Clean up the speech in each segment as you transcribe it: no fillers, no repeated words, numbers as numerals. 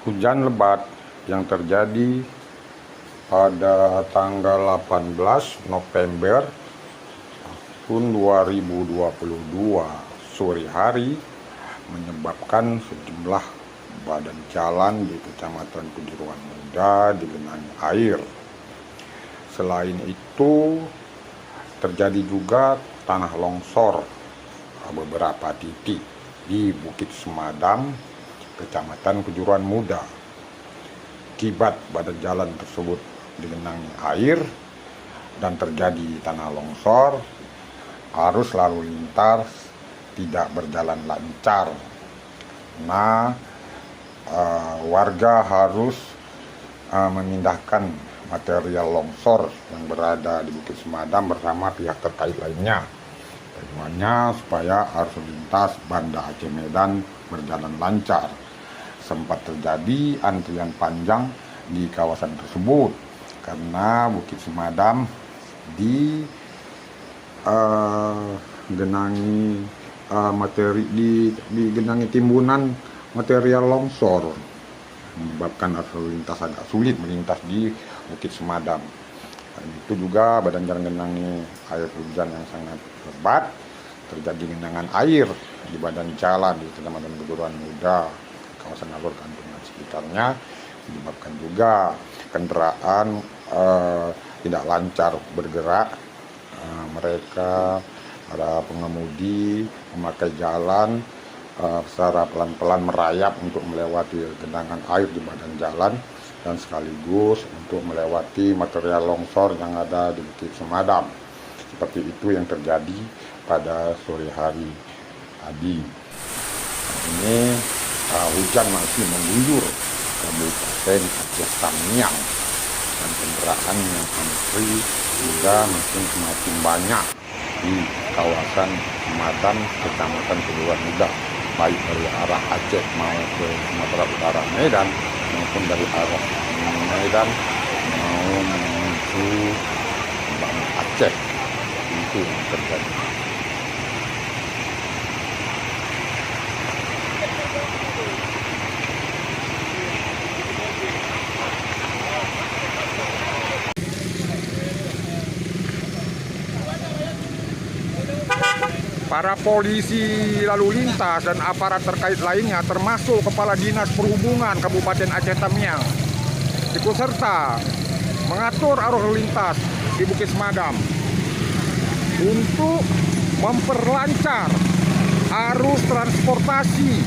Hujan lebat yang terjadi pada tanggal 18 November tahun 2022 sore hari menyebabkan sejumlah badan jalan di Kecamatan Kejuruan Muda digenangi air. Selain itu terjadi juga tanah longsor beberapa titik di Bukit Semadam, Kecamatan Kejuruan Muda. Akibat badan jalan tersebut digenangi air dan terjadi tanah longsor, arus lalu lintas tidak berjalan lancar. Nah, warga harus memindahkan material longsor yang berada di Bukit Semadam bersama pihak terkait lainnya. Tujuannya supaya arus lintas Banda Aceh Medan berjalan lancar. Sempat terjadi antrian panjang di kawasan tersebut karena Bukit Semadam digenangi digenangi timbunan material longsor, menyebabkan arus lintas agak sulit melintas di Bukit Semadam. Dan itu juga badan jalan genangi air hujan yang sangat lebat, terjadi genangan air di badan jalan di Kecamatan Kejuruan Muda, kawasan alur Kantung dan sekitarnya, menyebabkan juga kendaraan tidak lancar bergerak. Mereka para pengemudi memakai jalan secara pelan-pelan merayap untuk melewati genangan air di badan jalan dan sekaligus untuk melewati material longsor yang ada di Bukit Semadam. Seperti itu yang terjadi pada sore hari tadi. Ini hujan masih mengguyur Kabupaten Aceh Tamiang dan kendaraan yang antri juga masih semakin banyak di kawasan Semadam, Kecamatan Kejuruan Muda, baik dari arah Aceh mau ke Sumatera Utara Medan maupun dari arah Medan mau menuju Banda Aceh. Itu yang terjadi. Para polisi lalu lintas dan aparat terkait lainnya termasuk Kepala Dinas Perhubungan Kabupaten Aceh Tamiang ikut serta mengatur arus lalu lintas di Bukit Semadam untuk memperlancar arus transportasi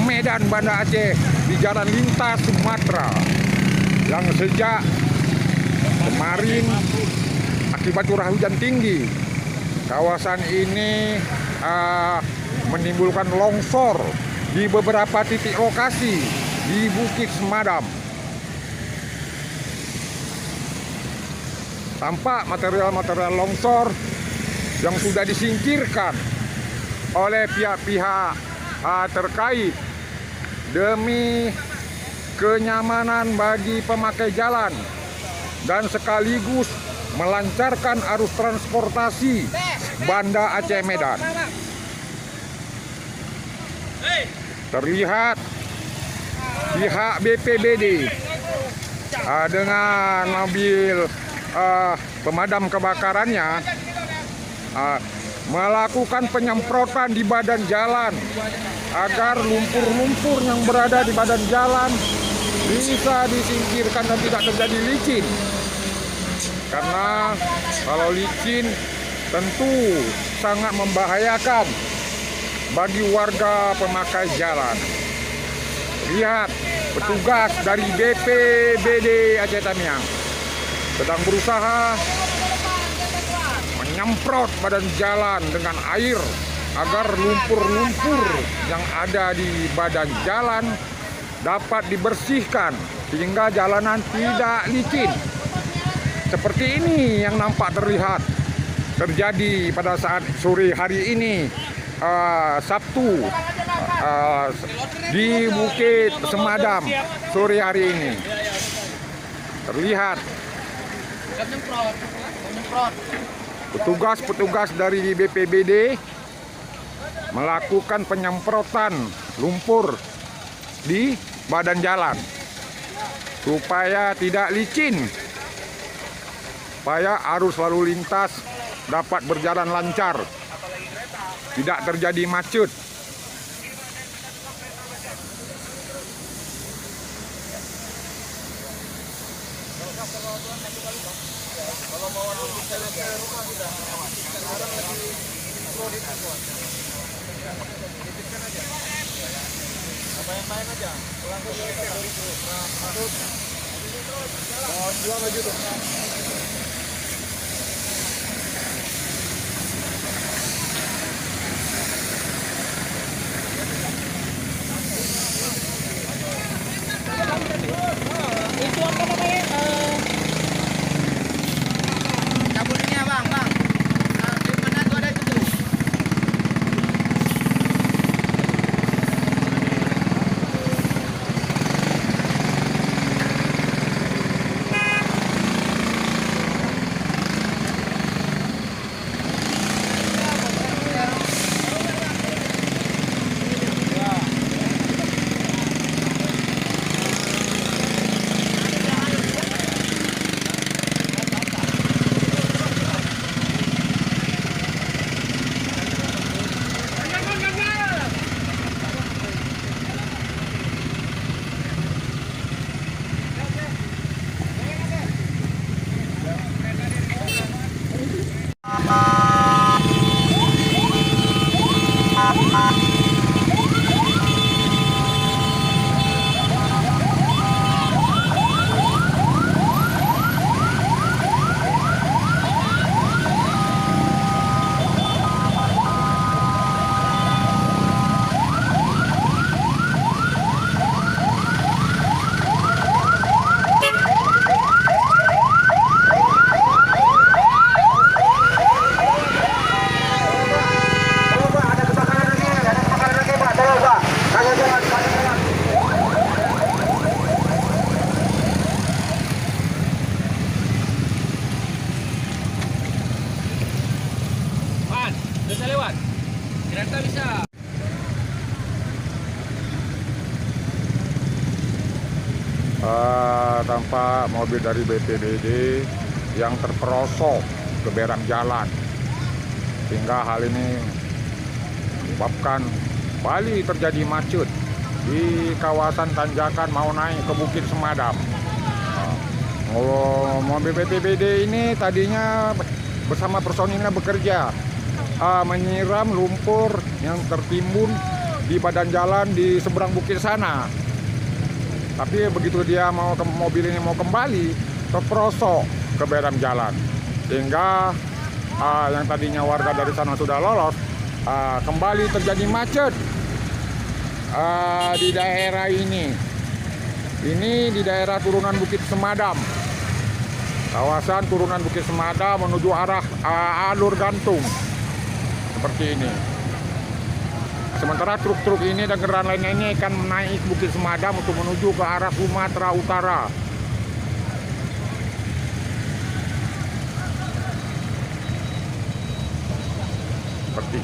Medan Banda Aceh di jalan lintas Sumatera yang sejak kemarin akibat curah hujan tinggi kawasan ini menimbulkan longsor di beberapa titik lokasi di Bukit Semadam. Tampak material-material longsor yang sudah disingkirkan oleh pihak-pihak terkait demi kenyamanan bagi pemakai jalan dan sekaligus melancarkan arus transportasi Banda Aceh Medan. Terlihat pihak BPBD dengan mobil pemadam kebakarannya melakukan penyemprotan di badan jalan agar lumpur-lumpur yang berada di badan jalan bisa disingkirkan dan tidak terjadi licin. Karena kalau licin tentu sangat membahayakan bagi warga pemakai jalan. Lihat, petugas dari BPBD Aceh Tamiang sedang berusaha menyemprot badan jalan dengan air agar lumpur-lumpur yang ada di badan jalan dapat dibersihkan sehingga jalanan tidak licin. Seperti ini yang nampak terlihat terjadi pada saat sore hari ini, Sabtu, di Bukit Semadam sore hari ini. Terlihat petugas-petugas dari BPBD melakukan penyemprotan lumpur di badan jalan supaya tidak licin, supaya arus lalu lintas dapat berjalan lancar, tidak terjadi macet. Itu apa namanya? Cabutannya bang. Di mana tuh ada itu tuh? Bisa lewat. Kereta bisa. Tampak mobil dari BPBD yang terperosok ke beram jalan, sehingga hal ini menyebabkan kembali terjadi macet di kawasan tanjakan mau naik ke Bukit Semadam. Mobil BPBD ini tadinya bersama personilnya bekerja menyiram lumpur yang tertimbun di badan jalan di seberang bukit sana. Tapi begitu dia mobil ini mau kembali, terperosok ke beram jalan, sehingga yang tadinya warga dari sana sudah lolos, kembali terjadi macet di daerah ini. Ini di daerah turunan Bukit Semadam, kawasan turunan Bukit Semadam menuju arah alur gantung. Seperti ini. Sementara truk-truk ini dan kendaraan lainnya ini akan menaik Bukit Semadam untuk menuju ke arah Sumatera Utara. Seperti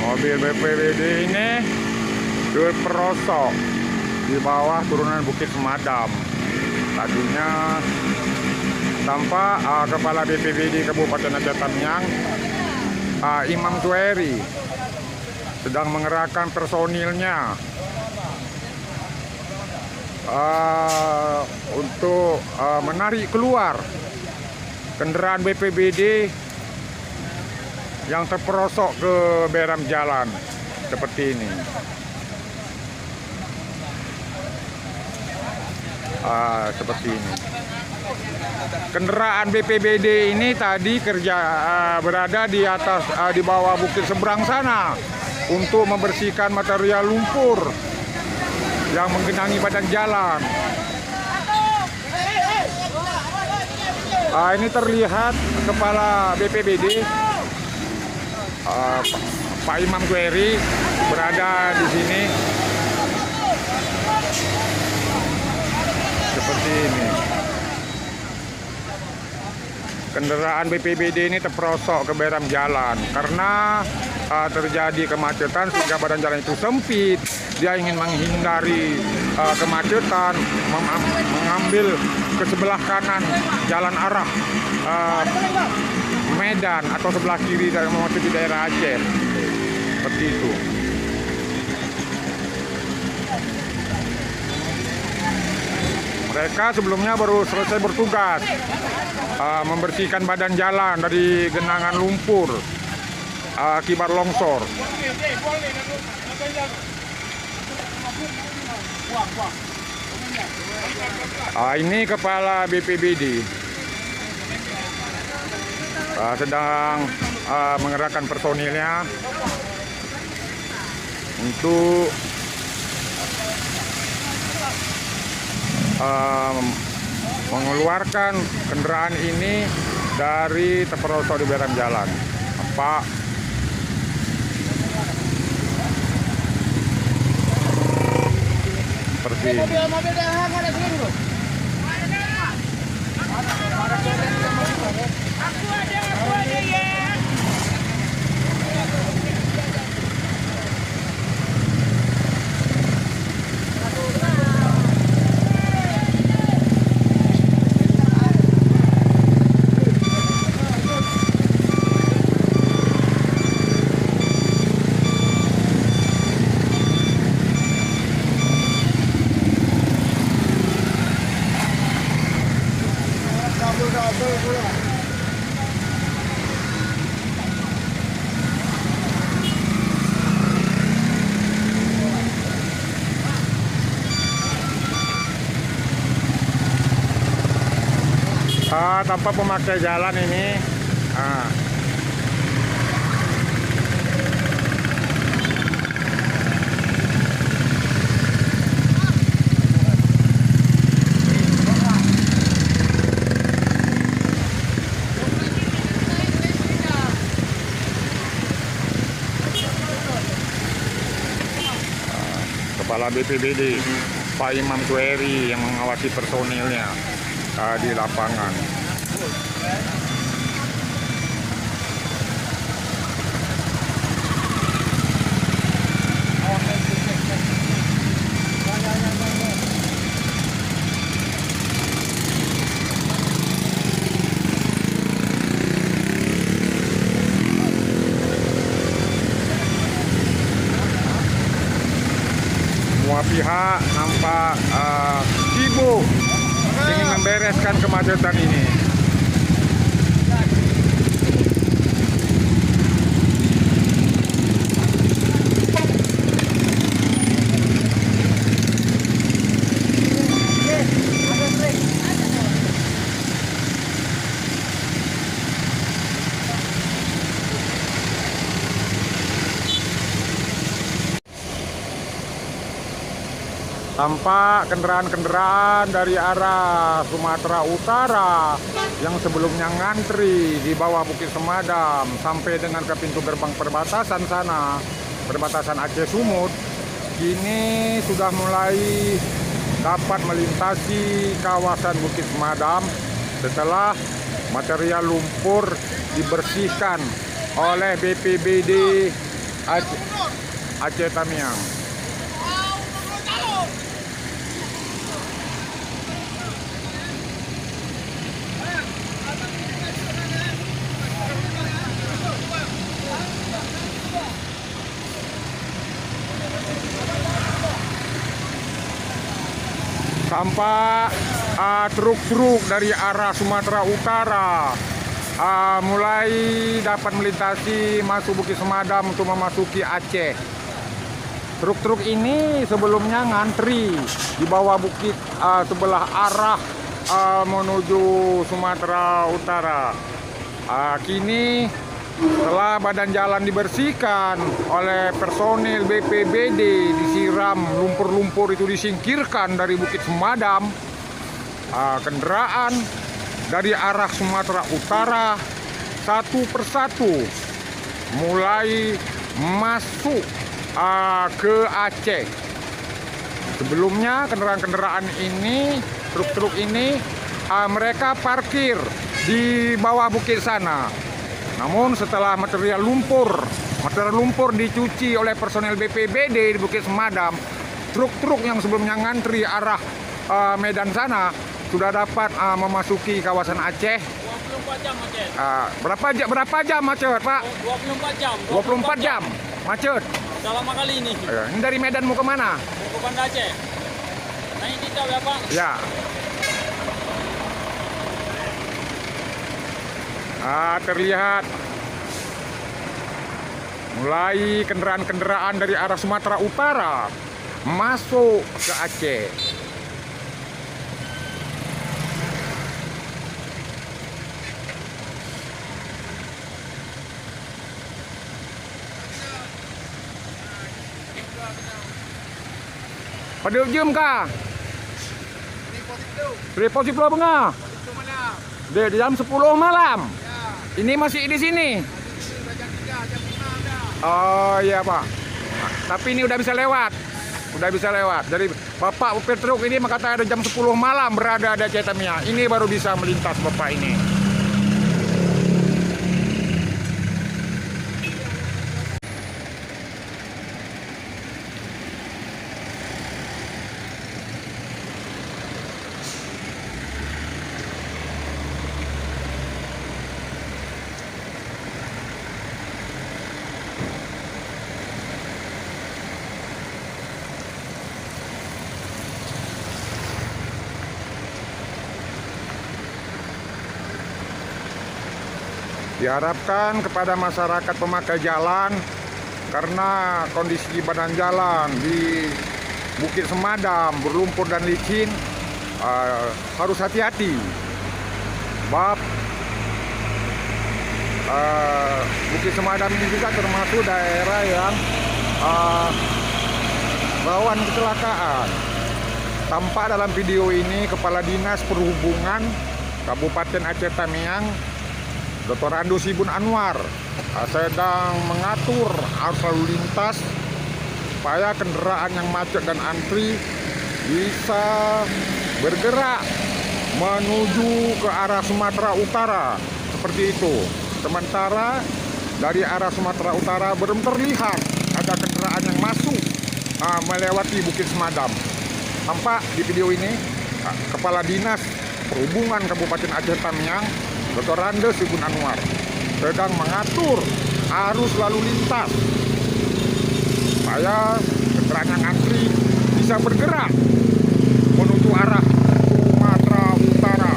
mobil BPBD ini terperosok di bawah turunan Bukit Semadam. Tadinya tampak Kepala BPBD Kabupaten Aceh Tamiang, Imam Sueri, sedang mengerahkan personilnya untuk menarik keluar kendaraan BPBD yang terperosok ke beram jalan seperti ini. Seperti ini. Kendaraan BPBD ini tadi berada di atas di bawah bukit seberang sana untuk membersihkan material lumpur yang menggenangi badan jalan. Ini terlihat kepala BPBD Pak Imam Query berada di sini seperti ini. Kendaraan BPBD ini terperosok ke beram jalan karena terjadi kemacetan sehingga badan jalan itu sempit. Dia ingin menghindari kemacetan, mengambil ke sebelah kanan jalan arah Medan atau sebelah kiri dari memasuki daerah Aceh. Seperti itu. Mereka sebelumnya baru selesai bertugas membersihkan badan jalan dari genangan lumpur akibat longsor. Ini kepala BPBD sedang mengerahkan personilnya untuk mengeluarkan kendaraan ini dari terperosok di beram jalan. Pak, seperti ini. Tanpa pemakai jalan ini Kepala BPBD Pak Imam Query yang mengawasi personilnya di lapangan. Semua pihak nampak sibuk ingin membereskan kemacetan ini. Tampak kendaraan-kendaraan dari arah Sumatera Utara yang sebelumnya ngantri di bawah Bukit Semadam sampai dengan ke pintu gerbang perbatasan sana, perbatasan Aceh Sumut, kini sudah mulai dapat melintasi kawasan Bukit Semadam setelah material lumpur dibersihkan oleh BPBD Aceh Tamiang. tampak truk-truk dari arah Sumatera Utara mulai dapat melintasi masuk Bukit Semadam untuk memasuki Aceh. Truk-truk ini sebelumnya ngantri di bawah bukit sebelah arah menuju Sumatera Utara. Kini setelah badan jalan dibersihkan oleh personil BPBD, disiram lumpur-lumpur itu disingkirkan dari Bukit Semadam, kendaraan dari arah Sumatera Utara satu persatu mulai masuk ke Aceh. Sebelumnya kendaraan-kendaraan ini, truk-truk ini, mereka parkir di bawah bukit sana. Namun setelah material lumpur dicuci oleh personel BPBD di Bukit Semadam, truk-truk yang sebelumnya ngantri arah Medan sana sudah dapat memasuki kawasan Aceh. 24 jam macet. Berapa jam macet, Pak? 24 jam. 24 jam macet. Udah lama kali ini. Ini dari Medan mau kemana? Mau ke Banda Aceh. Naik kita ya, Pak. Ya. Terlihat mulai kendaraan-kendaraan dari arah Sumatera Utara masuk ke Aceh. Pada jam kah? Reposit dulu bengah. Di jam 10 malam. Ini masih di sini. Oh iya Pak. Tapi ini udah bisa lewat. Jadi Bapak supir truk ini mengatakan ada jam 10 malam berada di Aceh Tamiang. Ini baru bisa melintas Bapak ini. Diharapkan kepada masyarakat pemakai jalan, karena kondisi badan jalan di Bukit Semadam berlumpur dan licin, harus hati-hati. Sebab Bukit Semadam ini juga termasuk daerah yang rawan kecelakaan. Tampak dalam video ini Kepala Dinas Perhubungan Kabupaten Aceh Tamiang, Dr. Ando Sibun Anwar, sedang mengatur arus lalu lintas supaya kendaraan yang macet dan antri bisa bergerak menuju ke arah Sumatera Utara, seperti itu. Sementara dari arah Sumatera Utara belum terlihat ada kendaraan yang masuk melewati Bukit Semadam. Tampak di video ini Kepala Dinas Perhubungan Kabupaten Aceh Tamiang, Dr. Ando Sibun Anwar, sedang mengatur arus lalu lintas supaya kendaraan yang antri bisa bergerak menuju arah Sumatera Utara.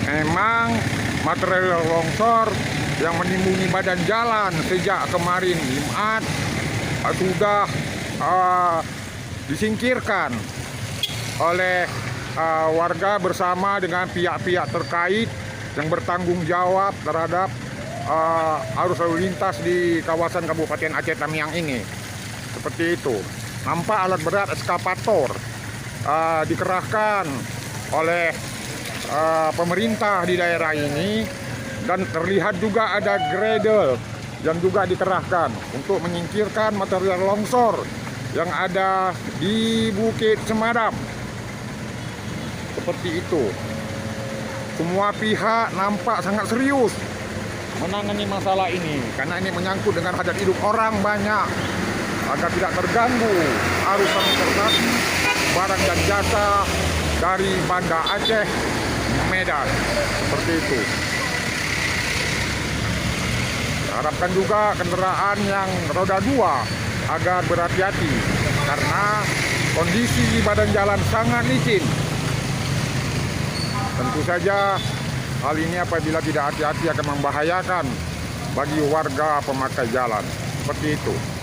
Memang material longsor yang menimbuni badan jalan sejak kemarin Jumat sudah disingkirkan oleh warga bersama dengan pihak-pihak terkait yang bertanggung jawab terhadap arus lalu lintas di kawasan Kabupaten Aceh Tamiang ini. Seperti itu. Nampak alat berat ekskavator dikerahkan oleh pemerintah di daerah ini, dan terlihat juga ada grader yang juga dikerahkan untuk menyingkirkan material longsor yang ada di Bukit Semadam. seperti itu. Semua pihak nampak sangat serius menangani masalah ini karena ini menyangkut dengan hajat hidup orang banyak, agar tidak terganggu arus transportasi barang dan jasa dari Banda Aceh Medan, seperti itu. Harapkan juga kendaraan yang roda 2 agar berhati-hati karena kondisi badan jalan sangat licin. Tentu saja hal ini apabila tidak hati-hati akan membahayakan bagi warga pemakai jalan. Seperti itu.